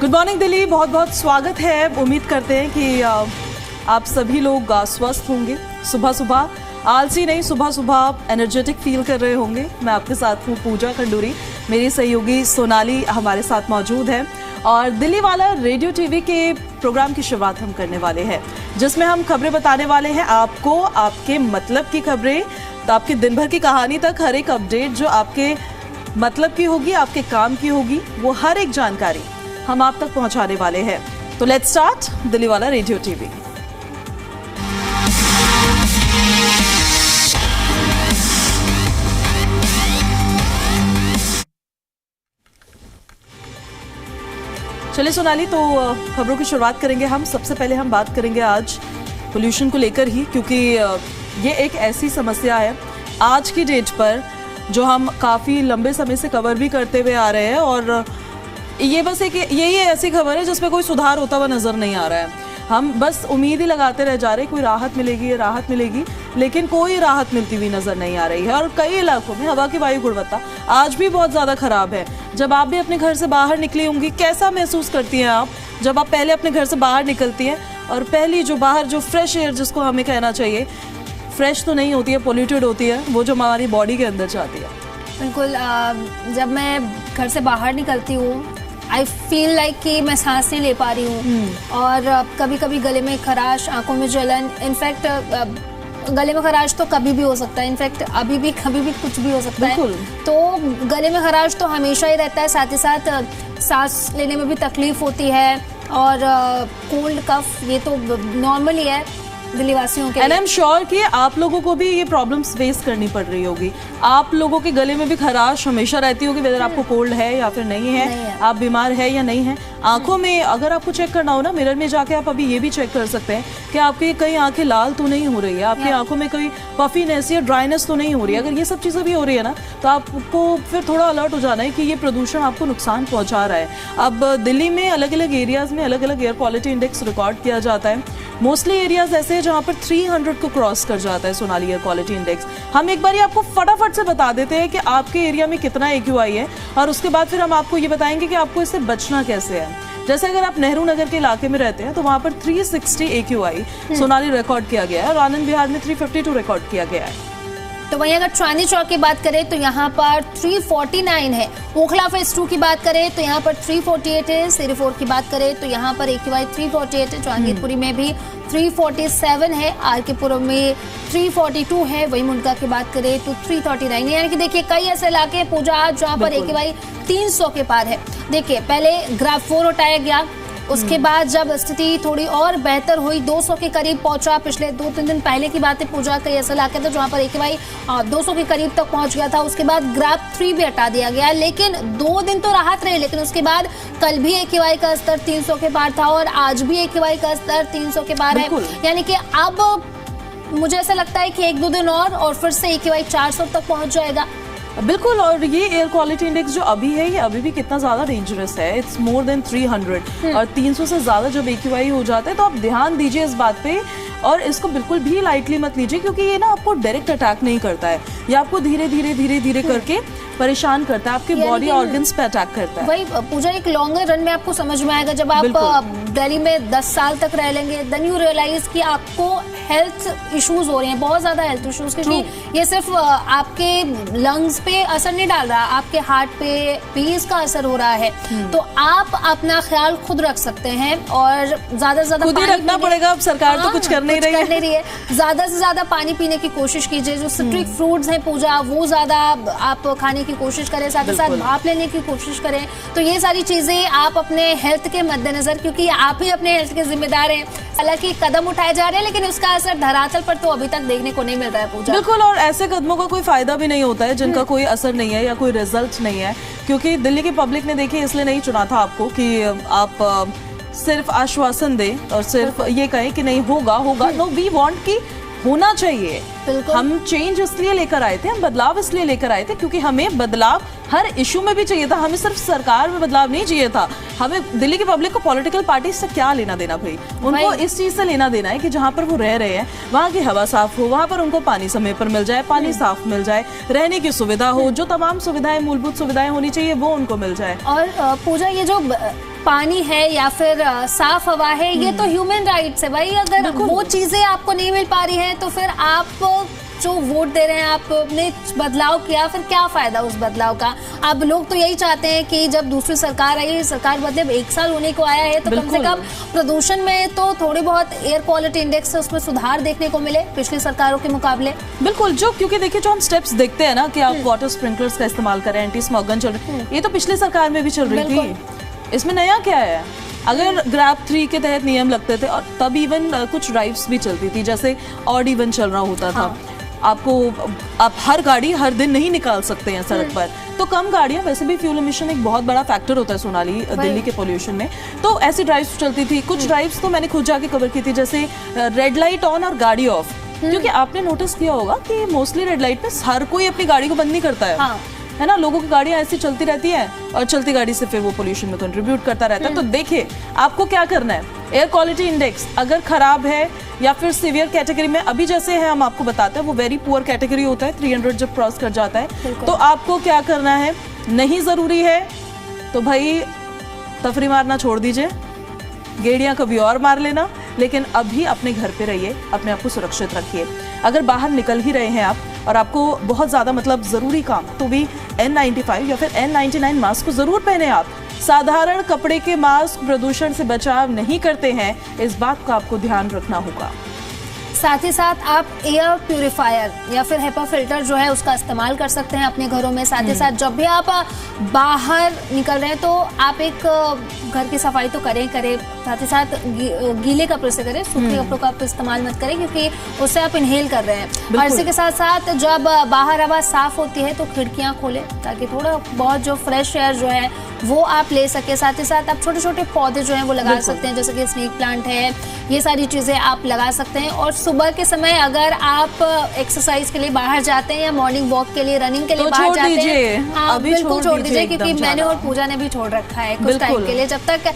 Good morning Delhi, बहुत बहुत स्वागत है। उम्मीद करते हैं कि आप सभी लोग स्वस्थ होंगे। सुबह सुबह आलसी नहीं, सुबह सुबह एनर्जेटिक फील कर रहे होंगे। मैं आपके साथ हूँ पूजा खंडूरी, मेरी सहयोगी सोनाली हमारे साथ मौजूद है और दिल्ली वाला रेडियो टीवी के प्रोग्राम की शुरुआत हम करने वाले हैं, जिसमें हम खबरें बताने वाले हैं आपको, आपके मतलब की खबरें, तो आपके दिन भर की कहानी तक हर एक अपडेट जो आपके मतलब की होगी, आपके काम की होगी, वो हर एक जानकारी हम आप तक पहुंचाने वाले हैं। तो लेट्स स्टार्ट दिल्ली वाला रेडियो टीवी। चलिए सोनाली, तो खबरों की शुरुआत करेंगे हम। सबसे पहले हम बात करेंगे आज पोल्यूशन को लेकर ही, क्योंकि ये एक ऐसी समस्या है आज की डेट पर जो हम काफ़ी लंबे समय से कवर भी करते हुए आ रहे हैं, और ये बस यही ऐसी खबर है जिसमें कोई सुधार होता हुआ नज़र नहीं आ रहा है। हम बस उम्मीद ही लगाते रह जा रहे हैं कोई राहत मिलेगी, राहत मिलेगी, लेकिन कोई राहत मिलती हुई नज़र नहीं आ रही है। और कई इलाकों में हवा की वायु गुणवत्ता आज भी बहुत ज़्यादा ख़राब है। जब आप भी अपने घर से बाहर निकली होंगी, कैसा महसूस करती हैं आप जब आप पहले अपने घर से बाहर निकलती हैं और पहली जो बाहर जो फ्रेश एयर, जिसको हमें कहना चाहिए, फ्रेश तो नहीं होती है, पोल्यूटेड होती है, वो जो हमारी बॉडी के अंदर जाती है। बिल्कुल, जब मैं घर से बाहर निकलती हूँ, आई फील लाइक कि मैं सांस नहीं ले पा रही हूँ, और कभी कभी गले में खराश, आंखों में जलन। इनफैक्ट गले में खराश तो कभी भी हो सकता है, इनफैक्ट अभी भी कभी भी कुछ भी हो सकता है। तो गले में खराश तो हमेशा ही रहता है, साथ ही साथ सांस लेने में भी तकलीफ होती है, और कोल्ड कफ ये तो नॉर्मल ही है दिल्ली वासियों के। एंड आई एम श्योर कि आप लोगों को भी ये प्रॉब्लम्स फेस करनी पड़ रही होगी। आप लोगों के गले में भी खराश हमेशा रहती होगी, वेदर आपको कोल्ड है या फिर नहीं है, आप बीमार है या नहीं है। आंखों में अगर आपको चेक करना हो ना, मिरर में जाके आप अभी ये भी चेक कर सकते हैं कि आपकी कई आंखें लाल तो नहीं हो रही है, आपकी आंखों में कोई पफीनेस या ड्राइनेस तो नहीं हो रही है। अगर ये सब चीज़ें भी हो रही है ना, तो आपको फिर थोड़ा अलर्ट हो जाना है कि ये प्रदूषण आपको नुकसान पहुंचा रहा है। अब दिल्ली में अलग अलग एरियाज में अलग अलग एयर क्वालिटी इंडेक्स रिकॉर्ड किया जाता है। मोस्टली एरियाज ऐसे हैं जहाँ पर 300 को क्रॉस कर जाता है सोनाली एयर क्वालिटी इंडेक्स। हम एक बार आपको फटाफट से बता देते हैं कि आपके एरिया में कितना AQI है, और उसके बाद फिर हम आपको ये बताएंगे कि आपको इससे बचना कैसे है। जैसे अगर आप नेहरू नगर के इलाके में रहते हैं तो वहाँ पर 360 AQI सोनाली रिकॉर्ड किया गया है, और आनंद विहार में 352 रिकॉर्ड किया गया है। तो वहीं अगर चांदनी चौक की बात करें तो यहाँ पर 349 है। ओखला फेज 2 की बात करें तो यहाँ पर 348 है। सिरीफोर की बात करें तो यहाँ पर AQI 348 है। जहांगीरपुरी में भी 347 है। आर.के. पुरम में 342 है। वहीं मुंडका की बात करें तो 339 है। यानी कि देखिए कई ऐसे इलाके पूजा जहाँ पर AQI 300 के पार है। देखिए पहले ग्राफ 4 हटाया गया, उसके बाद जब स्थिति थोड़ी और बेहतर हुई, 200 के करीब पहुंचा। पिछले 2-3 दिन पहले की बात है, पूजा कई ऐसे इलाके थे जहां पर AQI 200 के करीब तक पहुंच गया था। उसके बाद ग्राफ 3 भी हटा दिया गया, लेकिन 2 दिन तो राहत रही, लेकिन उसके बाद कल भी AQI का स्तर 300 के पार था और आज भी AQI का स्तर 300 के पार है। यानी कि अब मुझे ऐसा लगता है कि 1-2 दिन और फिर से AQI 400 तक पहुंच जाएगा। बिल्कुल, और ये एयर क्वालिटी इंडेक्स जो अभी है, ये अभी भी कितना ज़्यादा डेंजरस है। इट्स मोर देन 300, और 300 से ज़्यादा जब AQI हो जाता है तो आप ध्यान दीजिए इस बात पे, और इसको बिल्कुल भी लाइटली मत लीजिए, क्योंकि ये ना आपको डायरेक्ट अटैक नहीं करता है, ये आपको धीरे धीरे धीरे धीरे करके परेशान करता है, आपके बॉडी ऑर्गन्स पे अटैक करता है। वही पूजा एक लॉन्गर रन में आपको समझ में आएगा जब आप दिल्ली में 10 साल तक रह लेंगे, देन यू रियलाइज कि आपको हेल्थ इश्यूज हो रहे हैं, बहुत ज्यादा हेल्थ इश्यूज, क्योंकि ये सिर्फ आपके लंग्स पे असर नहीं डाल रहा, आपके हार्ट पे भी इसका असर हो रहा है। तो आप अपना ख्याल खुद रख सकते हैं, और ज्यादा से ज्यादा खुद ही रखना पड़ेगा। अब सरकार तो कुछ कर नहीं रही है। ज्यादा से ज्यादा पानी पीने की कोशिश कीजिए। जो सिट्रिक फ्रूट्स हैं पूजा, वो ज्यादा आप खाने की कोशिश करें, साथ ही साथ भाप लेने की कोशिश करें। तो ये सारी चीजें आप अपने हेल्थ के मद्देनजर, क्योंकि आप ही अपने हेल्थ के जिम्मेदार हैं, हालांकि कदम उठाए जा रहे हैं, लेकिन उसका असर धरातल पर तो अभी तक देखने को नहीं मिल रहा है पूजा। बिल्कुल, और ऐसे कदमों का कोई फायदा भी नहीं होता है जिनका कोई असर नहीं है या कोई रिजल्ट नहीं है, क्योंकि दिल्ली की पब्लिक ने देखिए इसलिए नहीं चुना था आपको कि आप सिर्फ आश्वासन दें और सिर्फ ये कहें कि नहीं होगा होगा। नो, वी वांट कि होना चाहिए। हम चेंज इसलिए लेकर आए थे, हम बदलाव इसलिए लेकर आए थे क्योंकि हमें बदलाव हर इशू में भी चाहिए था। हमें सिर्फ सरकार में बदलाव नहीं चाहिए था, हमें दिल्ली की पब्लिक को पॉलिटिकल पार्टी से क्या लेना देना भाई। उनको इस चीज से लेना देना है कि जहाँ पर वो रह रहे हैं वहाँ की हवा साफ हो, वहाँ पर उनको पानी समय पर मिल जाए, पानी साफ मिल जाए, रहने की सुविधा हो, जो तमाम सुविधाएं मूलभूत सुविधाएं होनी चाहिए वो उनको मिल जाए। और पूजा ये जो पानी है या फिर साफ हवा है, ये तो ह्यूमन राइट्स है भाई। अगर वो चीजें आपको नहीं मिल पा रही हैं तो फिर आप जो वोट दे रहे हैं, आपने बदलाव किया, फिर क्या फायदा उस बदलाव का। अब लोग तो यही चाहते हैं कि जब दूसरी सरकार आई, सरकार मतलब 1 साल होने को आया है, तो कम से कम प्रदूषण में तो थोड़ी बहुत एयर क्वालिटी इंडेक्स है उसमें सुधार देखने को मिले पिछली सरकारों के मुकाबले। बिल्कुल, जो क्योंकि देखिए जो हम स्टेप्स देखते हैं ना कि आप वाटर स्प्रिंकलर्स का इस्तेमाल करें, एंटी स्मॉग गन चल रही है, ये तो पिछली सरकार में भी चल रही थी। इसमें नया क्या है? अगर ग्रैब 3 के तहत नियम लगते थे और तब इवन कुछ ड्राइव्स भी चलती थी, जैसे ऑड इवन चल रहा होता था। आपको आप हर गाड़ी हर दिन नहीं निकाल सकते हैं सड़क पर, तो कम गाड़ियां, वैसे भी फ्यूल एमिशन एक बहुत बड़ा फैक्टर होता है सोनाली दिल्ली के पोल्यूशन में, तो ऐसी ड्राइव्स चलती थी। कुछ ड्राइव्स तो मैंने खुद जाके कवर की थी, जैसे रेड लाइट ऑन और गाड़ी ऑफ, क्योंकि आपने नोटिस किया होगा कि मोस्टली रेड लाइट पे हर कोई अपनी गाड़ी को बंद नहीं करता है, है ना। लोगों की गाड़ियां ऐसी चलती रहती है और चलती गाड़ी से फिर वो पोल्यूशन में कंट्रीब्यूट करता रहता है। तो देखिए आपको क्या करना है, एयर क्वालिटी इंडेक्स अगर खराब है या फिर सीवियर कैटेगरी में, अभी जैसे है हम आपको बताते हैं, वो वेरी पुअर कैटेगरी होता है, 300 जब क्रॉस कर जाता है, तो आपको क्या करना है, नहीं जरूरी है तो भाई तफरी मारना छोड़ दीजिए, गेड़ियां कभी और मार लेना, लेकिन अभी अपने घर पे रहिए, अपने आप को सुरक्षित रखिए। अगर बाहर निकल ही रहे हैं आप और आपको बहुत ज़्यादा मतलब ज़रूरी काम, तो भी N95 या फिर N99 मास्क को ज़रूर पहने आप। साधारण कपड़े के मास्क प्रदूषण से बचाव नहीं करते हैं, इस बात का आपको ध्यान रखना होगा। साथ ही साथ आप एयर प्यूरिफायर या फिर हेपा फिल्टर जो है उसका इस्तेमाल कर सकते हैं अपने घरों में। साथ ही साथ जब भी आप बाहर निकल रहे हैं तो आप एक घर की सफाई तो करें, साथ ही साथ गीले कपड़े से करें, सूखे कपड़ों का आप इस्तेमाल मत करें, क्योंकि उससे आप इनहेल कर रहे हैं। और इसी के साथ साथ जब बाहर हवा साफ होती है तो खिड़कियां खोलें, ताकि थोड़ा बहुत जो फ्रेश एयर जो है वो आप ले सके। साथ ही साथ आप छोटे छोटे पौधे जो हैं वो लगा सकते हैं, जैसे कि स्नेक प्लांट है, ये सारी चीज़ें आप लगा सकते हैं। और सुबह के समय अगर आप एक्सरसाइज के लिए बाहर जाते हैं या मॉर्निंग वॉक के लिए, रनिंग के लिए बाहर जाते हैं, हाँ बिल्कुल छोड़ दीजिए, क्योंकि मैंने और पूजा ने भी छोड़ रखा है कुछ टाइम के लिए। जब तक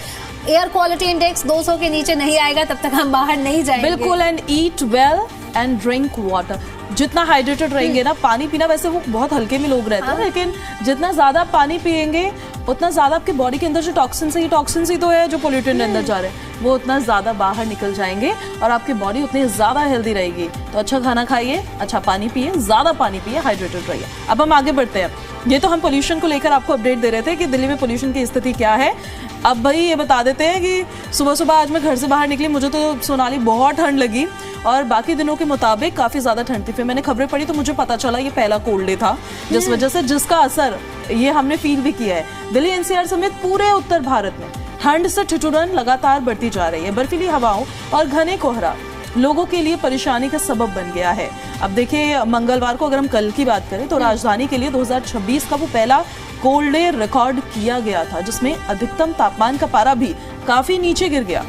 एयर क्वालिटी इंडेक्स 200 के नीचे नहीं आएगा तब तक हम बाहर नहीं जाएंगे। बिल्कुल। And eat well and drink water, जितना हाइड्रेटेड रहेंगे ना, पानी पीना, वैसे वो बहुत हल्के में लोग रहते हैं, लेकिन जितना ज्यादा पानी पिएंगे उतना ज्यादा आपके बॉडी के अंदर जो टॉक्सिन्स है, ये टॉक्सिन्स ही तो है जो पोल्यूटेंट अंदर जा रहे हैं, वो उतना ज्यादा बाहर निकल जाएंगे और आपकी बॉडी उतनी ज्यादा हेल्दी रहेगी। तो अच्छा खाना खाइए, अच्छा पानी पिए, ज्यादा पानी पिए, हाइड्रेटेड रहिए। अब हम आगे बढ़ते हैं। ये तो हम पोल्यूशन को लेकर आपको अपडेट दे रहे थे कि दिल्ली में पोल्यूशन की स्थिति क्या है। अब भाई ये बता देते हैं कि सुबह सुबह आज मैं घर से बाहर निकली, मुझे तो सोनाली बहुत ठंड लगी और बाकी दिनों के मुताबिक काफ़ी ज़्यादा ठंड थी। फिर मैंने खबरें पढ़ी तो मुझे पता चला ये पहला कोल्ड डे था, जिस वजह से जिसका असर ये हमने फील भी किया है। दिल्ली एनसीआर समेत पूरे उत्तर भारत में ठंड से ठिठुरन लगातार बढ़ती जा रही है। बर्फीली हवाओं और घने कोहरा लोगों के लिए परेशानी का सबब बन गया है। अब देखिए मंगलवार को अगर हम कल की बात करें तो राजधानी के लिए 2026 का वो पहला कोल्ड डे रिकॉर्ड किया गया था, जिसमें अधिकतम तापमान का पारा भी काफी नीचे गिर गया।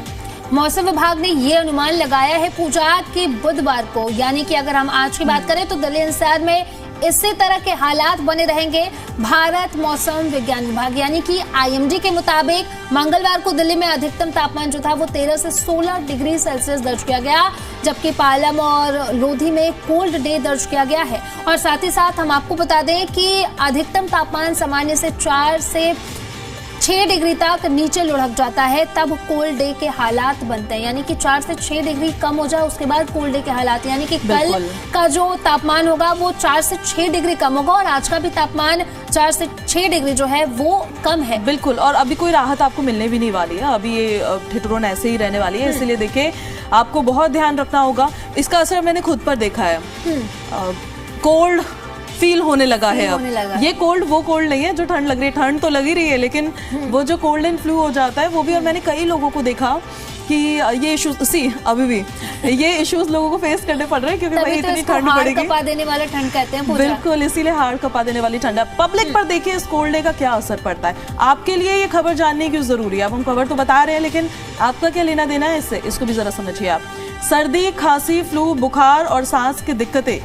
मौसम विभाग ने ये अनुमान लगाया है पूजा के बुधवार को, यानी कि अगर हम आज की बात करें तो दिल्ली एनसीआर में इसी तरह के हालात बने रहेंगे। भारत मौसम विज्ञान विभाग यानी कि IMD के मुताबिक मंगलवार को दिल्ली में अधिकतम तापमान जो था वो 13 से 16 डिग्री सेल्सियस दर्ज किया गया, जबकि पालम और लोधी में कोल्ड डे दर्ज किया गया है। और साथ ही साथ हम आपको बता दें कि अधिकतम तापमान सामान्य से 4 से 6 डिग्री तक नीचे लुढ़क जाता है, तब कोल्ड डे के हालात बनते हैं। यानी कि 4 से 6 डिग्री कम हो जाए उसके बाद कोल्ड डे के हालात, यानी कि कल का जो तापमान होगा वो 4 से 6 डिग्री कम होगा और आज का भी तापमान 4 से 6 डिग्री जो है वो कम है। बिल्कुल, और अभी कोई राहत आपको मिलने भी नहीं वाली है, अभी ये ठिठुरन ऐसे ही रहने वाली है। इसलिए देखिए आपको बहुत ध्यान रखना होगा। इसका असर मैंने खुद पर देखा है, कोल्ड फील होने लगा है अब। ये कोल्ड वो कोल्ड नहीं है जो ठंड लग रही है, ठंड तो लग ही रही है, लेकिन वो जो कोल्ड एंड फ्लू हो जाता है वो भी। और मैंने कई लोगों को देखा कि ये इश्यूज अभी भी ये इश्यूज लोगों को फेस करने पड़ रहे हैं, क्योंकि भाई इतनी ठंड पड़ेगी। हाड़ कपा देने वाला ठंड कहते हैं। बिल्कुल, इसीलिए हाड़ कपा देने वाली ठंड है। पब्लिक पर देखिए इस कोल्ड डे का क्या असर पड़ता है। आपके लिए ये खबर जानने की जरूरी है। अब हम खबर तो बता रहे हैं, लेकिन आपका क्या लेना देना है इससे, इसको भी जरा समझिए आप। सर्दी, खांसी, फ्लू, बुखार और सांस की दिक्कतें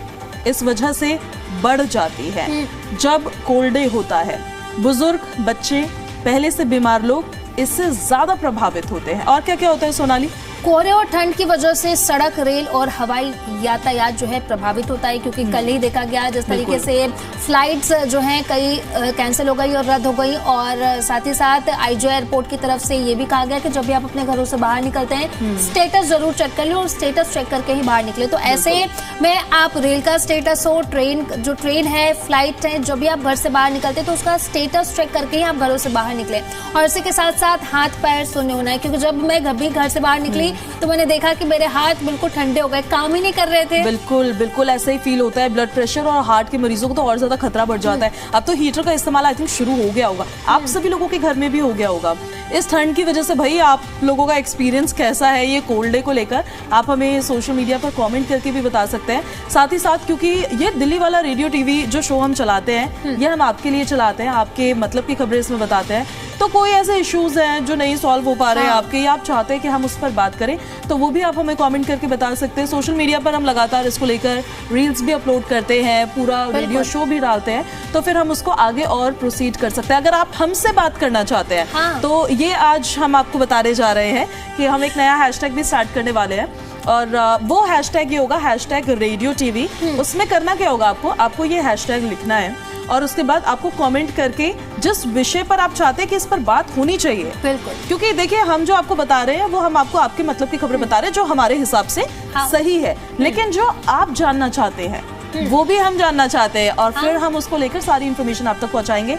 इस वजह से बढ़ जाती है जब कोल्ड डे होता है। बुजुर्ग, बच्चे, पहले से बीमार लोग इससे ज्यादा प्रभावित होते हैं। और क्या क्या होता है सोनाली? कोहरे और ठंड की वजह से सड़क, रेल और हवाई यातायात जो है प्रभावित होता है, क्योंकि कल ही देखा गया जिस तरीके से फ्लाइट्स जो हैं कई कैंसिल हो गई और रद्द हो गई। और साथ ही साथ आईजीओ एयरपोर्ट की तरफ से ये भी कहा गया कि जब भी आप अपने घरों से बाहर निकलते हैं स्टेटस जरूर चेक कर लें और स्टेटस चेक करके ही बाहर निकले। तो ऐसे में आप रेल का स्टेटस हो, ट्रेन है, फ्लाइट है, जब भी आप घर से बाहर निकलते हैं तो उसका स्टेटस चेक करके ही आप घरों से बाहर निकले। और इसी के साथ साथ हाथ पैर सूने होना है, क्योंकि जब मैं भी घर से बाहर निकली तो मैंने देखा कि मेरे हाथ बिल्कुल ठंडे हो गए, काम ही नहीं कर रहे थे। बिल्कुल बिल्कुल ऐसा ही फील होता है। ब्लड प्रेशर और हार्ट के मरीजों को तो और ज्यादा खतरा बढ़ जाता है। अब तो हीटर का इस्तेमाल आई थिंक शुरू हो गया होगा, आप सभी लोगों के घर में भी हो गया होगा। इस ठंड की वजह से भाई आप लोगों का एक्सपीरियंस कैसा है ये कोल्ड डे को लेकर, आप हमें सोशल मीडिया पर कमेंट करके भी बता सकते हैं। साथ ही साथ क्योंकि ये दिल्ली वाला रेडियो टीवी जो शो हम चलाते हैं ये हम आपके लिए चलाते हैं, आपके मतलब की खबरें इसमें बताते हैं। तो कोई ऐसे इश्यूज हैं जो नहीं सॉल्व हो पा रहे हैं आपके, या आप चाहते हैं कि हम उस पर बात करें, तो वो भी आप हमें कमेंट करके बता सकते हैं। सोशल मीडिया पर हम लगातार इसको लेकर रील्स भी अपलोड करते हैं, पूरा रेडियो शो भी डालते हैं, तो फिर हम उसको आगे और प्रोसीड कर सकते हैं। अगर आप हमसे बात करना चाहते हैं तो ये आज हम आपको बताने जा रहे हैं कि हम एक नया हैशटैग भी स्टार्ट करने वाले हैं, और वो हैशटैग ये होगा #रेडियो टीवी। उसमें करना क्या होगा, आपको ये हैशटैग लिखना है और उसके बाद आपको कमेंट करके जिस विषय पर आप चाहते हैं कि इस पर बात होनी चाहिए, बिल्कुल, क्योंकि देखिए हम जो आपको बता रहे हैं वो हम आपको आपके मतलब की खबरें बता रहे हैं जो हमारे हिसाब से सही है, लेकिन जो आप जानना चाहते हैं वो भी हम जानना चाहते हैं, और फिर हम उसको लेकर सारी इंफॉर्मेशन आप तक पहुंचाएंगे।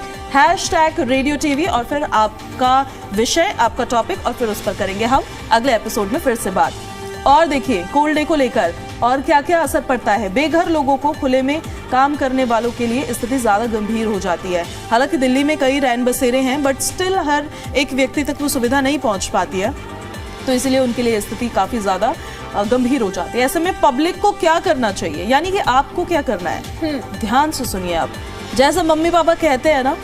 #रेडियो टीवी और फिर आपका विषय, आपका टॉपिक, और फिर उस पर करेंगे हम अगले एपिसोड में फिर से बात। और देखिए कोल्ड डे को लेकर और क्या क्या असर पड़ता है। बेघर लोगों को खुले में काम करने वालों के लिए स्थिति ज्यादा गंभीर हो जाती है। हालांकि दिल्ली में कई रैन बसेरे हैं, बट स्टिल हर एक व्यक्ति तक वो सुविधा नहीं पहुंच पाती है, तो इसलिए उनके लिए स्थिति काफी ज्यादा गंभीर हो जाती है। ऐसे में पब्लिक को क्या करना चाहिए, यानी कि आपको क्या करना है, ध्यान से सुनिए। आप जैसे मम्मी पापा कहते हैं ना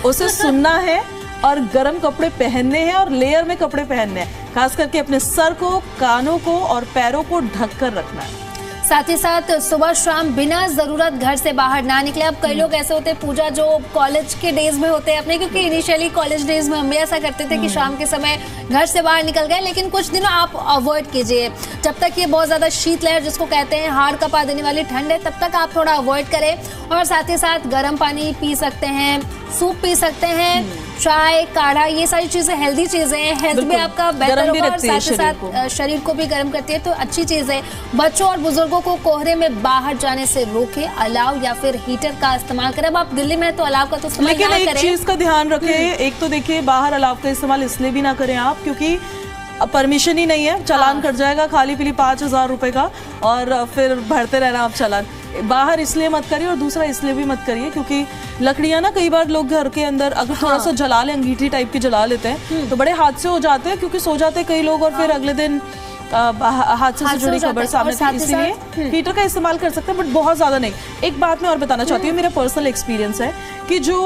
उसे सुनना है, और गर्म कपड़े पहनने हैं और लेयर में कपड़े पहनने हैं, खास करके अपने सर को, कानों को और पैरों को ढक कर रखना है। साथ ही साथ सुबह शाम बिना जरूरत घर से बाहर ना निकले। अब कई लोग ऐसे होते हैं पूजा जो कॉलेज के डेज में होते हैं अपने, क्योंकि इनिशियली कॉलेज डेज में हम भी ऐसा करते थे कि शाम के समय घर से बाहर निकल गए, लेकिन कुछ दिनों आप अवॉइड कीजिए। जब तक ये बहुत ज्यादा शीतलहर जिसको कहते हैं हाड़ कपा देने वाली ठंड है, तब तक आप थोड़ा अवॉइड करें। और साथ ही साथ गर्म पानी पी सकते हैं, सूप पी सकते हैं, चाय, काढ़ा, ये सारी चीजें हेल्दी चीजें हैं, हेल्थ भी आपका बेहतर होगा और साथ ही साथ शरीर को भी गर्म करती है, तो अच्छी चीज है। बच्चों और बुजुर्गों को कोहरे में बाहर जाने से रोके, अलाव या फिर हीटर का इस्तेमाल करें। अब आप दिल्ली में तो अलाव का तो इस्तेमाल ना करें, एक चीज का ध्यान रखें। एक तो देखिए बाहर अलाव का इस्तेमाल इसलिए भी ना करें आप क्योंकि परमिशन ही नहीं है, चालान कट जाएगा खाली पीली 5000 रुपए का, और फिर भरते रहना आप चालान। बाहर इसलिए मत करिए, और दूसरा इसलिए भी मत करिए क्योंकि लकड़ियां ना कई बार लोग घर के अंदर अगर थोड़ा सा जला ले, अंगीठी टाइप की जला लेते हैं तो बड़े हादसे हो जाते हैं, क्योंकि सो जाते हैं कई लोग और फिर अगले दिन हादसे से जुड़ी खबर सामने थी। इसलिए हीटर का इस्तेमाल कर सकते हैं, बट बहुत ज्यादा नहीं। एक बात मैं और बताना चाहती हूँ, मेरा पर्सनल एक्सपीरियंस है कि जो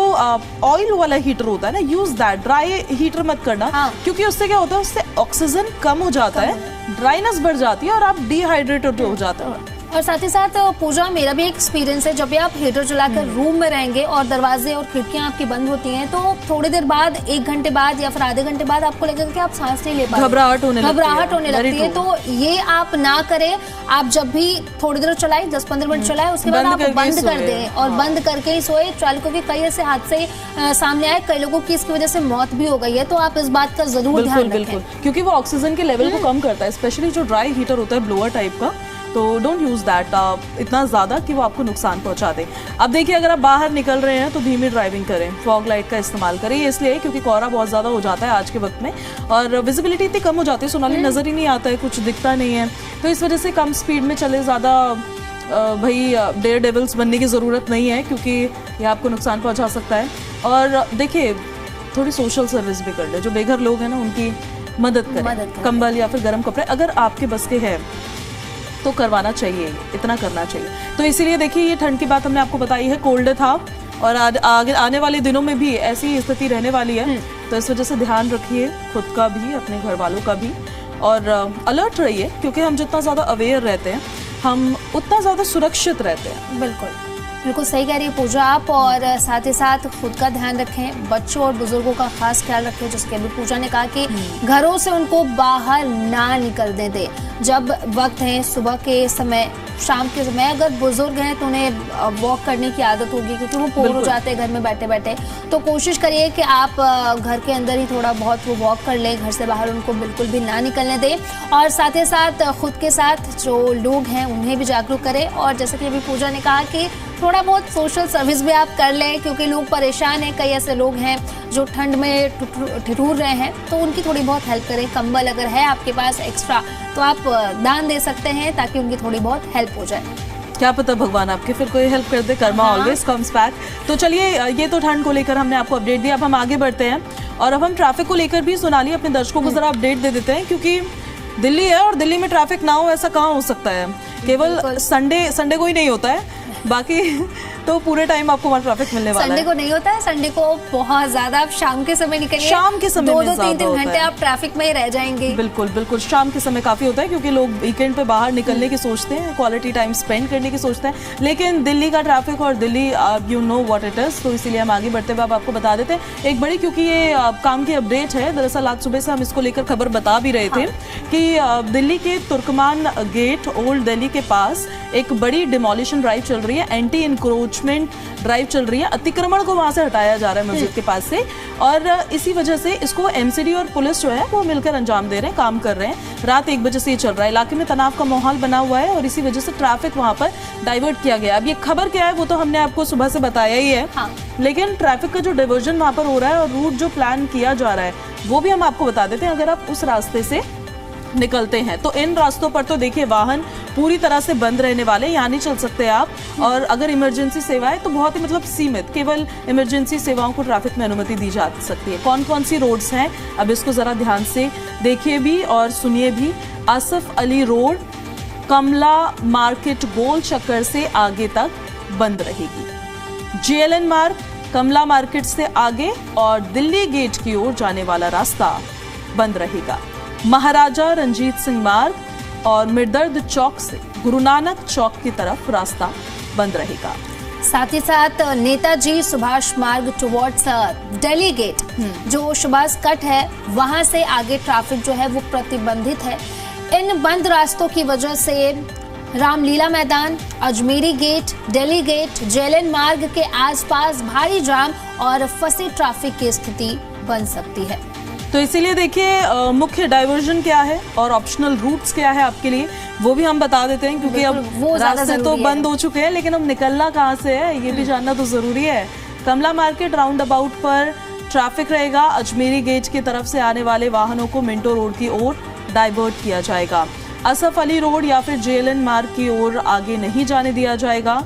ऑयल वाला हीटर होता है ना, यूज दैट, ड्राई हीटर मत करना, क्योंकि उससे क्या होता है, उससे ऑक्सीजन कम हो जाता है, ड्राइनेस बढ़ जाती है और आप डिहाइड्रेटेड हो जाते हैं। और साथ ही साथ पूजा, मेरा भी एक्सपीरियंस है, जब भी आप हीटर चलाकर रूम में रहेंगे और दरवाजे और खिड़कियां आपकी बंद होती हैं, तो थोड़ी देर बाद, 1 घंटे बाद या फिर आधे घंटे बाद आपको लगेगा कि आप सांस नहीं ले पा रहे, घबराहट होने लगती है। तो ये आप ना करें। आप जब भी थोड़ी देर चलाएं, 10-15 मिनट चलाएं, उसके बाद आप बंद कर दें और बंद करके ही सोए। चालकों के कई ऐसे हादसे सामने आए, कई लोगों की इसकी वजह से मौत भी हो गई है, तो आप इस बात का जरूर ध्यान रखें, क्योंकि वो ऑक्सीजन के लेवल को कम करता है, स्पेशली जो ड्राई हीटर होता है ब्लोअर टाइप का, तो डोंट यूज दैट इतना ज्यादा कि वो आपको नुकसान पहुंचा दे। अब देखिए अगर आप बाहर निकल रहे हैं तो धीमी ड्राइविंग करें, फॉग लाइट का इस्तेमाल करें, ये इसलिए क्योंकि कोहरा बहुत ज्यादा हो जाता है आज के वक्त में और विजिबिलिटी इतनी कम हो जाती है, सोनाली नजर ही नहीं आता है, कुछ दिखता नहीं है, तो इस वजह से कम स्पीड में चले। ज्यादा भाई डेयर डेविल्स बनने की जरूरत नहीं है क्योंकि ये आपको नुकसान पहुंचा सकता है। और देखिए थोड़ी सोशल सर्विस भी कर ले, जो बेघर लोग हैं ना उनकी मदद करें, कंबल या फिर गर्म कपड़े अगर आपके बस के हैं तो करवाना चाहिए, इतना करना चाहिए। तो इसीलिए देखिए ये ठंड की बात हमने आपको बताई है, कोल्ड था और आगे आने वाले दिनों में भी ऐसी स्थिति रहने वाली है, तो इस वजह से ध्यान रखिए खुद का भी, अपने घर वालों का भी, और अलर्ट रहिए क्योंकि हम जितना ज़्यादा अवेयर रहते हैं हम उतना ज़्यादा सुरक्षित रहते हैं। बिल्कुल। बिल्कुल सही कह रही है पूजा आप, और साथ ही साथ खुद का ध्यान रखें, बच्चों और बुजुर्गों का खास ख्याल रखें। जैसे कि अभी पूजा ने कहा कि घरों से उनको बाहर ना निकलने दें। जब वक्त है सुबह के समय, शाम के समय, अगर बुजुर्ग हैं तो उन्हें वॉक करने की आदत होगी क्योंकि वो बोर हो जाते हैं घर में बैठे बैठे। तो कोशिश करिए कि आप घर के अंदर ही थोड़ा बहुत वो वॉक कर लें, घर से बाहर उनको बिल्कुल भी ना निकलने दें। और साथ ही साथ खुद के साथ जो लोग हैं उन्हें भी जागरूक करें। और जैसे कि अभी पूजा ने कहा कि थोड़ा बहुत सोशल सर्विस भी आप कर लें, क्योंकि लोग परेशान हैं। कई ऐसे लोग हैं जो ठंड में ठिठुर रहे हैं, तो उनकी थोड़ी बहुत हेल्प करें। कंबल अगर है आपके पास एक्स्ट्रा तो आप दान दे सकते हैं ताकि उनकी थोड़ी बहुत हेल्प हो जाए। क्या पता भगवान आपके फिर कोई हेल्प कर दे, कर्मा ऑलवेज कम्स बैक। तो चलिए, ये तो ठंड को लेकर हमने आपको अपडेट दिया। अब हम आगे बढ़ते हैं और अब हम ट्रैफिक को लेकर भी सोनाली अपने दर्शकों को जरा अपडेट दे देते हैं, क्योंकि दिल्ली है और दिल्ली में ट्रैफिक ना हो ऐसा कहाँ हो सकता है। केवल संडे को ही नहीं होता है, बाकी तो पूरे टाइम आपको वहाँ ट्रैफिक मिलने वाला है। संडे को नहीं होता है, संडे को बहुत ज्यादा। आप शाम के समय निकलिए, शाम के समय 2-3 घंटे आप ट्रैफिक में ही रह जाएंगे। बिल्कुल बिल्कुल, शाम के समय काफी होता है क्योंकि लोग वीकेंड पे बाहर निकलने की सोचते हैं, क्वालिटी टाइम स्पेंड करने की सोचते हैं। लेकिन दिल्ली का ट्रैफिक और Delhi you know what it is, तो इसीलिए हम आगे बढ़ते हुए अब आपको बता देते हैं एक बड़ी, क्योंकि ये काम की अपडेट है। दरअसल आज सुबह से हम इसको लेकर खबर बता भी रहे थे कि दिल्ली के तुर्कमान गेट ओल्ड दिल्ली के पास एक बड़ी डिमोलिशन ड्राइव चल रही है, एंटी इंक्रोचमेंट ड्राइव चल रही है। अतिक्रमण को वहां से हटाया जा रहा है मस्जिद के पास से, और इसी वजह से इसको एमसीडी और पुलिस जो है वो मिलकर अंजाम दे रहे हैं, काम कर रहे हैं। रात 1 बजे से ये चल रहा है। इलाके में तनाव का माहौल बना हुआ है और इसी वजह से ट्रैफिक वहां पर डाइवर्ट किया गया। अब ये खबर क्या है वो तो हमने आपको सुबह से बताया ही है, लेकिन ट्रैफिक का जो डाइवर्जन वहां पर हो रहा है और रूट जो प्लान किया जा रहा है वो भी हम आपको बता देते हैं। अगर आप उस रास्ते से निकलते हैं तो इन रास्तों पर तो देखिए वाहन पूरी तरह से बंद रहने वाले, यहाँ नहीं चल सकते आप। और अगर इमरजेंसी सेवाएं तो बहुत ही मतलब सीमित, केवल इमरजेंसी सेवाओं को ट्रैफिक में अनुमति दी जा सकती है। कौन कौन सी रोड्स हैं अब इसको जरा ध्यान से देखिए भी और सुनिए भी। आसफ अली रोड कमला मार्केट गोल चक्कर से आगे तक बंद रहेगी। जेएलएन मार्ग कमला मार्केट से आगे और दिल्ली गेट की ओर जाने वाला रास्ता बंद रहेगा। महाराजा रंजीत सिंह मार्ग और मिर्दर्द चौक से गुरु नानक चौक की तरफ रास्ता बंद रहेगा। साथ ही साथ नेताजी सुभाष मार्ग टुवर्ड्स दिल्ली गेट, जो सुभाष कट है वहां से आगे ट्रैफिक जो है वो प्रतिबंधित है। इन बंद रास्तों की वजह से Ramlila Maidan, Ajmeri gate, Delhi gate, JLN Marg के आसपास भारी जाम और फंसी ट्रैफिक की स्थिति बन सकती है। तो इसीलिए देखिए मुख्य डाइवर्जन क्या है और ऑप्शनल रूट्स क्या है आपके लिए वो भी हम बता देते हैं, क्योंकि अब वो रास्ते तो बंद हो चुके हैं, लेकिन अब निकलना कहाँ से है ये भी जानना तो जरूरी है। कमला मार्केट राउंड अबाउट पर ट्रैफिक रहेगा। अजमेरी गेट की तरफ से आने वाले वाहनों को मिंटो रोड की ओर डाइवर्ट किया जाएगा। असफ अली रोड या फिर जेएलएन मार्ग की ओर आगे नहीं जाने दिया जाएगा।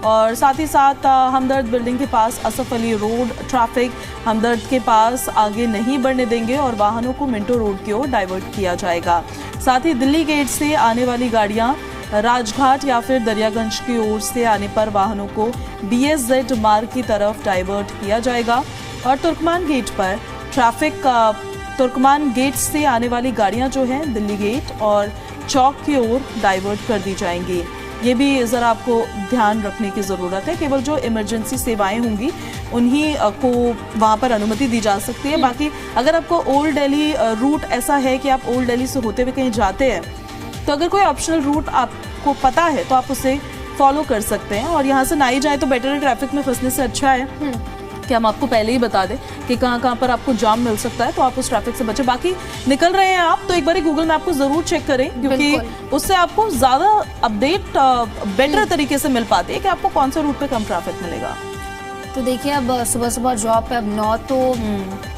और साथ ही साथ हमदर्द बिल्डिंग के पास असफ अली रोड ट्रैफिक हमदर्द के पास आगे नहीं बढ़ने देंगे और वाहनों को मिंटो रोड की ओर डाइवर्ट किया जाएगा। साथ ही दिल्ली गेट से आने वाली गाड़ियां राजघाट या फिर दरियागंज की ओर से आने पर वाहनों को BSZ मार्ग की तरफ डाइवर्ट किया जाएगा। और तुर्कमान गेट पर ट्रैफिक तुर्कमान गेट से आने वाली गाड़ियां जो हैं दिल्ली गेट और चौक की ओर डाइवर्ट कर दी जाएंगी। ये भी ज़रा आपको ध्यान रखने की ज़रूरत है। केवल जो इमरजेंसी सेवाएं होंगी उन्हीं को वहाँ पर अनुमति दी जा सकती है। बाकी अगर आपको ओल्ड दिल्ली रूट ऐसा है कि आप ओल्ड दिल्ली से होते हुए कहीं जाते हैं, तो अगर कोई ऑप्शनल रूट आपको पता है तो आप उसे फॉलो कर सकते हैं और यहाँ से ना ही जाए तो बेटर है। ट्रैफिक में फंसने से अच्छा है कि हम आपको पहले ही बता दें कि कहाँ पर आपको जाम मिल सकता है, तो आप उस ट्रैफिक से बचें। बाकी निकल रहे हैं आप तो एक बार गूगल मैप को जरूर चेक करें, क्योंकि उससे आपको ज्यादा अपडेट बेटर तरीके से मिल पाती है कि आपको कौन से रूट पे कम ट्रैफिक मिलेगा। तो देखिए अब सुबह सुबह जॉब पे अब 9 तो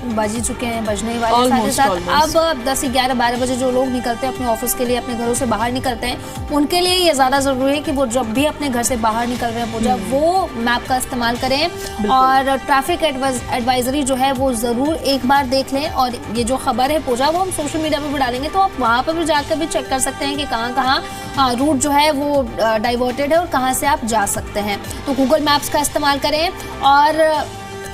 बज ही चुके हैं, बजने ही वाले। साथ ही साथ अब 10, 11, 12 बजे जो लोग निकलते हैं अपने ऑफिस के लिए, अपने घरों से बाहर निकलते हैं, उनके लिए ये ज़्यादा ज़रूरी है कि वो जब भी अपने घर से बाहर निकल रहे हैं पूजा, वो मैप का इस्तेमाल करें और ट्रैफिक एडवाइजरी जो है वो ज़रूर एक बार देख लें। और ये जो खबर है पूजा वो हम सोशल मीडिया पर भी डालेंगे, तो आप वहाँ पर भी जाकर भी चेक कर सकते हैं कि कहाँ रूट जो है वो डाइवर्टेड है और कहाँ से आप जा सकते हैं। तो गूगल मैप्स का इस्तेमाल करें और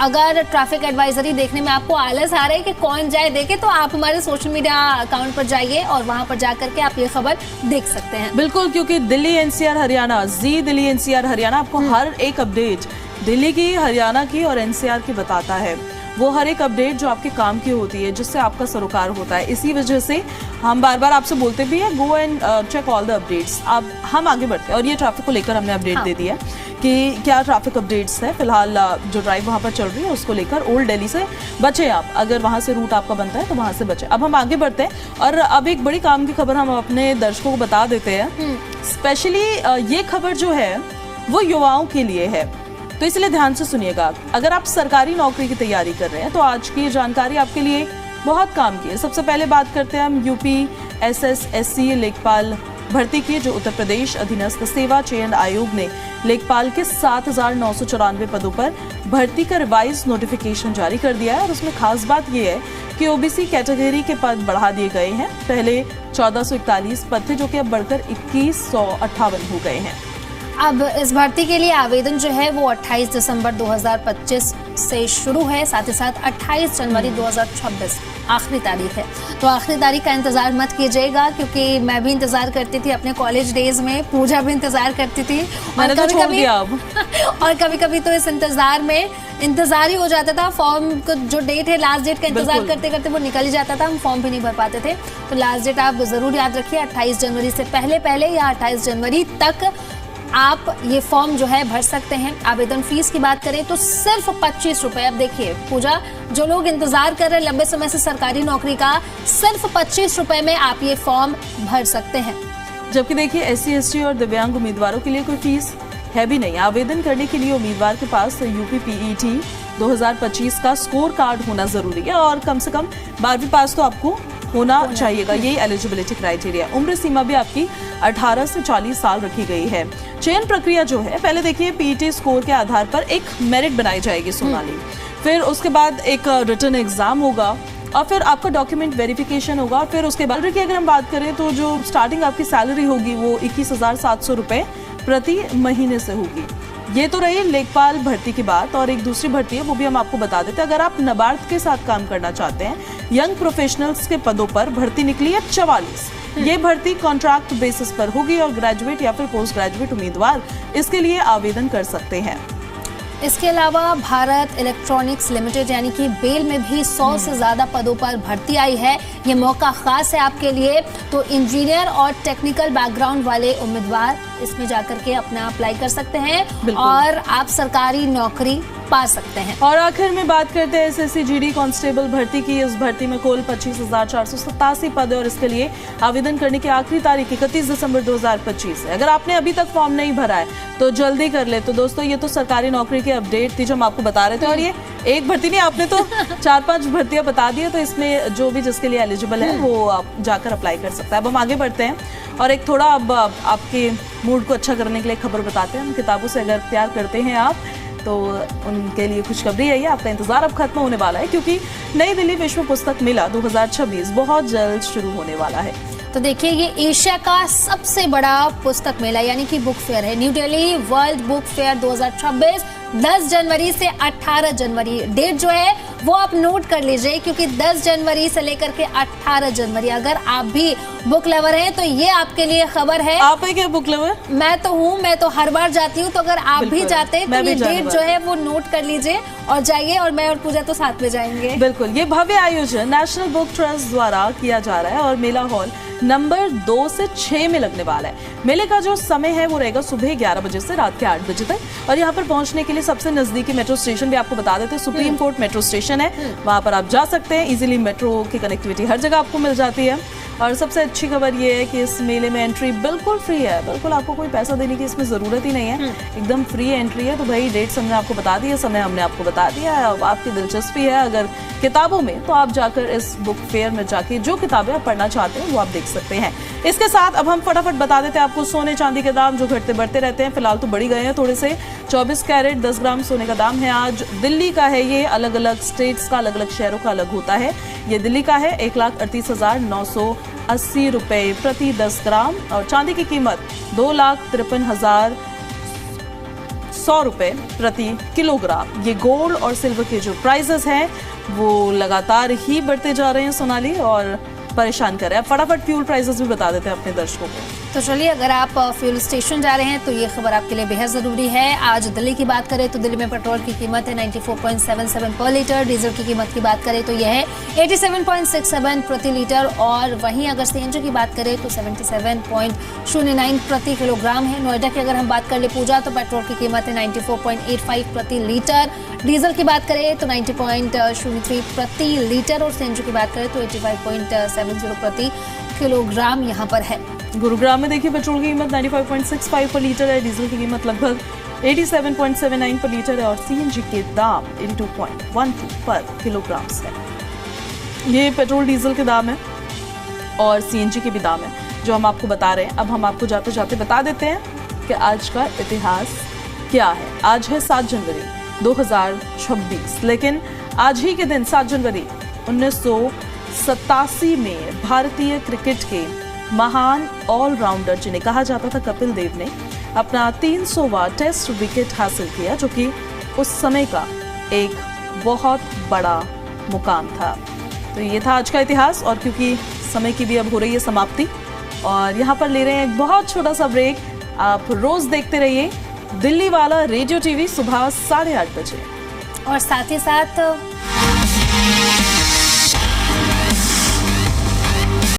अगर ट्रैफिक एडवाइजरी देखने में आपको आलस आ रहा है कि कौन जाए देखे, तो आप हमारे सोशल मीडिया अकाउंट पर जाइए और वहां पर जाकर के आप ये खबर देख सकते हैं। बिल्कुल, क्योंकि दिल्ली एनसीआर हरियाणा, जी दिल्ली एनसीआर हरियाणा आपको हर एक अपडेट दिल्ली की, हरियाणा की और एनसीआर की बताता है। वो हर एक अपडेट जो आपके काम की होती है, जिससे आपका सरोकार होता है। इसी वजह से हम बार बार आपसे बोलते भी हैं, go and check all the updates. अब हम आगे बढ़ते हैं और ये ट्रैफिक को लेकर हमने अपडेट दे दिया कि क्या ट्रैफिक अपडेट्स है फिलहाल जो ड्राइव वहां पर चल रही है उसको लेकर। ओल्ड दिल्ली से बचे आप, अगर वहां से रूट आपका बनता है तो वहां से बचे। अब हम आगे बढ़ते हैं और अब एक बड़ी काम की खबर हम अपने दर्शकों को बता देते हैं। स्पेशली ये खबर जो है वो युवाओं के लिए है, तो इसलिए ध्यान से सुनिएगा। अगर आप सरकारी नौकरी की तैयारी कर रहे हैं तो आज की जानकारी आपके लिए बहुत काम की है। सबसे पहले बात करते हैं हम यूपी SSSC लेखपाल भर्ती की, जो उत्तर प्रदेश अधीनस्थ सेवा चयन आयोग ने लेखपाल के 7,994 पदों पर भर्ती का रिवाइज नोटिफिकेशन जारी कर दिया है। और उसमें खास बात यह है कि ओबीसी कैटेगरी के पद बढ़ा दिए गए हैं। पहले 1441 पद थे जो कि अब बढ़कर 2158 हो गए हैं। अब इस भर्ती के लिए आवेदन जो है वो 28 दिसंबर 2025 से शुरू है, साथ ही साथ 28 जनवरी 2026 आखिरी तारीख है। तो आखिरी तारीख का इंतजार मत कीजिएगा, क्योंकि मैं भी इंतजार करती थी अपने कॉलेज डेज में, पूजा भी इंतजार करती थी और कभी-कभी और कभी-कभी तो इस इंतजार में इंतजार ही हो जाता था। फॉर्म को जो डेट है, लास्ट डेट का इंतजार करते करते वो निकल ही जाता था, हम फॉर्म भी नहीं भर पाते थे। तो लास्ट डेट आप जरूर याद रखिए, 28 जनवरी से पहले या 28 जनवरी तक आप ये फॉर्म जो है भर सकते हैं। आवेदन फीस की बात करें तो सिर्फ 25 रुपए। अब देखिए पूजा, जो लोग इंतजार कर रहे हैं लंबे समय से सरकारी नौकरी का, सिर्फ 25 रुपए में आप ये फॉर्म भर सकते हैं। जबकि देखिए SC ST और दिव्यांग उम्मीदवारों के लिए कोई फीस है भी नहीं। आवेदन करने के लिए उम्मीदवार के पास यूपी PET 2025 का स्कोर कार्ड होना जरूरी है और कम से कम 12वीं पास तो आपको होना चाहिएगा। यही एलिजिबिलिटी क्राइटेरिया। उम्र सीमा भी आपकी 18 से 40 साल रखी गई है। चयन प्रक्रिया जो है, पहले देखिए PET स्कोर के आधार पर एक मेरिट बनाई जाएगी सोनाली, फिर उसके बाद एक रिटन एग्जाम होगा और फिर आपका डॉक्यूमेंट वेरिफिकेशन होगा। फिर उसके बाद की अगर हम बात करें तो जो स्टार्टिंग आपकी सैलरी होगी वो 21,700 रुपए प्रति महीने से होगी। ये तो रही लेखपाल भर्ती की बात। और एक दूसरी भर्ती है, वो भी हम आपको बता देते हैं। अगर आप नाबार्ड के साथ काम करना चाहते हैं, यंग प्रोफेशनल्स के पदों पर भर्ती निकली है 44। ये भर्ती कॉन्ट्रैक्ट बेसिस पर होगी और ग्रेजुएट या फिर पोस्ट ग्रेजुएट उम्मीदवार इसके लिए आवेदन कर सकते हैं। इसके अलावा भारत इलेक्ट्रॉनिक्स लिमिटेड यानी कि बेल में भी 100 से ज्यादा पदों पर भर्ती आई है। ये मौका खास है आपके लिए, तो इंजीनियर और टेक्निकल बैकग्राउंड वाले उम्मीदवार इसमें जाकर के अपना अप्लाई कर सकते हैं और आप सरकारी नौकरी पा सकते हैं। और आखिर में बात करते हैं SSC GD कांस्टेबल भर्ती की। इस भर्ती में कुल 25,487 पद है और इसके लिए आवेदन करने की आखिरी तारीख 31 दिसंबर 2025 है। अगर आपने अभी तक फॉर्म नहीं भरा है तो जल्दी कर ले। तो दोस्तों, ये तो सरकारी नौकरी की अपडेट थी जो हम आपको बता रहे थे। और ये एक भर्ती नहीं, आपने तो 4-5 भर्तियां बता दी है। तो इसमें जो भी जिसके लिए एलिजिबल है वो आप जाकर अप्लाई कर सकता है। अब हम आगे बढ़ते हैं और एक थोड़ा अब आपके मूड को अच्छा करने के लिए खबर बताते हैं। हम किताबों से अगर प्यार करते हैं आप तो उनके लिए खुशखबरी है। ये आपका इंतजार अब खत्म होने वाला है, क्योंकि नई दिल्ली विश्व पुस्तक मेला 2026 बहुत जल्द शुरू होने वाला है। तो देखिए, ये एशिया का सबसे बड़ा पुस्तक मेला यानी कि बुक फेयर है। New Delhi world book fair 2026 10 जनवरी से 18 जनवरी। डेट जो है वो आप नोट कर लीजिए, क्योंकि 10 जनवरी से लेकर के 18 जनवरी, अगर आप भी बुक लवर हैं तो ये आपके लिए खबर है। आप है क्या बुक लवर? मैं तो हूँ, मैं तो हर बार जाती हूँ। तो अगर आप भी जाते हैं तो ये डेट जो है वो नोट कर लीजिए और जाइए, और मैं और पूजा तो साथ में जाएंगे। बिल्कुल, ये भव्य आयोजन नेशनल बुक ट्रस्ट द्वारा किया जा रहा है और मेला हॉल नंबर 2 से 6 में लगने वाला है। मेले का जो समय है वो रहेगा सुबह 11 बजे से रात के 8 बजे तक। और यहाँ पर पहुंचने के लिए सबसे नजदीकी मेट्रो स्टेशन भी आपको बता देते हैं, सुप्रीम कोर्ट मेट्रो स्टेशन है, वहां पर आप जा सकते हैं। इजीली मेट्रो की कनेक्टिविटी हर जगह आपको मिल जाती है। और सबसे अच्छी खबर ये है कि इस मेले में एंट्री बिल्कुल फ्री है। बिल्कुल आपको कोई पैसा देने की इसमें जरूरत ही नहीं है, एकदम फ्री एंट्री है। तो भाई डेट्स हमने आपको बता दी है, समय हमने आपको बता दिया है। अब आपकी दिलचस्पी है अगर किताबों में, तो आप जाकर इस बुक फेयर में जाके जो किताबें आप पढ़ना चाहते हैं वो आप देख सकते हैं। इसके साथ अब हम फटाफट बता देते हैं आपको सोने चांदी के दाम जो घटते बढ़ते रहते हैं। फिलहाल तो बढ़ी गए हैं थोड़े से। 24 कैरेट 10 ग्राम सोने का दाम है आज दिल्ली का है, ये अलग अलग स्टेट्स का, अलग अलग शहरों का अलग होता है। ये दिल्ली का है 1,38,980 रुपए प्रति 10 ग्राम। और चांदी की कीमत 2,53,100 100 रुपए प्रति किलोग्राम। ये गोल्ड और सिल्वर के जो प्राइसेस हैं वो लगातार ही बढ़ते जा रहे हैं सोनाली, और परेशान कर रहे हैं। अब फटाफट फ्यूल प्राइसेस भी बता देते हैं अपने दर्शकों को। तो चलिए, अगर आप फ्यूल स्टेशन जा रहे हैं तो ये खबर आपके लिए बेहद जरूरी है। आज दिल्ली की बात करें तो दिल्ली में पेट्रोल की कीमत है 94.77 पर लीटर। डीजल की कीमत की बात करें तो यह है 87.67 प्रति लीटर, और वहीं अगर सीएनजी की बात करें तो 77.09 प्रति किलोग्राम है। नोएडा की अगर हम बात कर ले पूजा, तो पेट्रोल की कीमत है 94.85 प्रति लीटर। डीजल की बात करें तो 90.03 प्रति लीटर, और सीएनजी की बात करें तो 85.70 प्रति किलोग्राम यहाँ पर है। गुरुग्राम में देखिए पेट्रोल की कीमत 95.65 पर लीटर है, डीजल की कीमत लगभग 87.79 पर लीटर है, और सीएनजी के दाम 82.12 पर किलोग्राम है। ये पेट्रोल डीजल के दाम है और सीएनजी के भी दाम है जो हम आपको बता रहे हैं। अब हम आपको जाते जाते बता देते हैं कि आज का इतिहास क्या है। आज है 7 जनवरी 2026, लेकिन आज ही के दिन 7 जनवरी 1987 में भारतीय क्रिकेट के महान ऑलराउंडर जिन्हें कहा जाता था कपिल देव ने अपना 300वां टेस्ट विकेट हासिल किया, जो कि उस समय का एक बहुत बड़ा मुकाम था। तो ये था आज का इतिहास, और क्योंकि समय की भी अब हो रही है समाप्ति, और यहाँ पर ले रहे हैं एक बहुत छोटा सा ब्रेक। आप रोज देखते रहिए दिल्ली वाला रेडियो टीवी सुबह 8:30 बजे, और साथ ही साथ